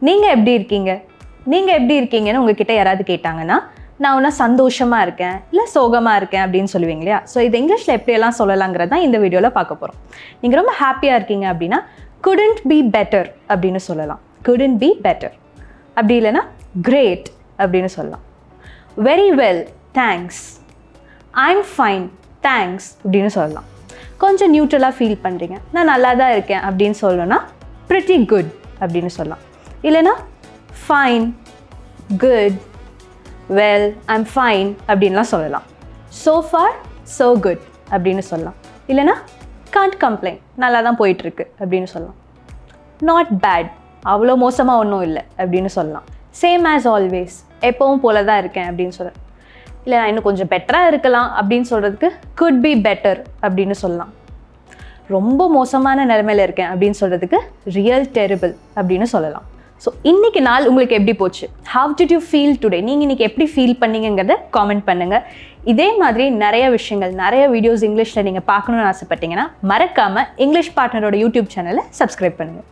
நீங்கள் எப்படி இருக்கீங்க? நீங்கள் எப்படி இருக்கீங்கன்னு உங்ககிட்ட யாராவது கேட்டாங்கன்னா, நான் ஒன்றா சந்தோஷமாக இருக்கேன், இல்லை சோகமாக இருக்கேன் அப்படின்னு சொல்லுவீங்க இல்லையா? ஸோ இது இங்கிலீஷில் எப்படியெல்லாம் சொல்லலாங்கிறது தான் இந்த வீடியோவில் பார்க்க போகிறோம். நீங்கள் ரொம்ப ஹாப்பியாக இருக்கீங்க அப்படின்னா couldn't be better அப்படின்னு சொல்லலாம். couldn't be better. அப்படி இல்லைன்னா great அப்படின்னு சொல்லலாம். very well, thanks. I'm fine, thanks அப்படின்னு சொல்லலாம். கொஞ்சம் நியூட்ரலாக ஃபீல் பண்ணுறீங்க, நான் நல்லா தான் இருக்கேன் அப்படின்னு சொல்லணும்னா pretty good அப்படின்னு சொல்லலாம். இல்லைன்னா fine, good, well, I'm fine அப்படின்லாம் சொல்லலாம். so far, so good அப்படின்னு சொல்லலாம். இல்லைன்னா can't complain, நல்லா தான் போயிட்டுருக்கு அப்படின்னு சொல்லலாம். not bad, அவ்வளோ மோசமாக ஒன்றும் இல்லை அப்படின்னு சொல்லலாம். same as always, எப்பவும் போல தான் இருக்கேன் அப்படின்னு சொல்லலாம். இல்லை நான் இன்னும் கொஞ்சம் பெட்டராக இருக்கலாம் அப்படின்னு சொல்கிறதுக்கு could be better அப்படின்னு சொல்லலாம். ரொம்ப மோசமான நிலைமையில் இருக்கேன் அப்படின்னு சொல்கிறதுக்கு real terrible அப்படின்னு சொல்லலாம். ஸோ இன்றைக்கி நாள் உங்களுக்கு எப்படி போச்சு? how did you feel today? நீங்கள் இன்றைக்கி எப்படி ஃபீல் பண்ணீங்கிறத காமெண்ட் பண்ணுங்கள். இதே மாதிரி நிறைய விஷயங்கள், நிறைய வீடியோஸ் இங்கிலீஷில் நீங்கள் பார்க்கணுன்னு ஆசைப்பட்டீங்கன்னா மறக்காமல் இங்கிலீஷ் பார்ட்னரோட யூடியூப் சேனலை சப்ஸ்கிரைப் பண்ணுங்கள்.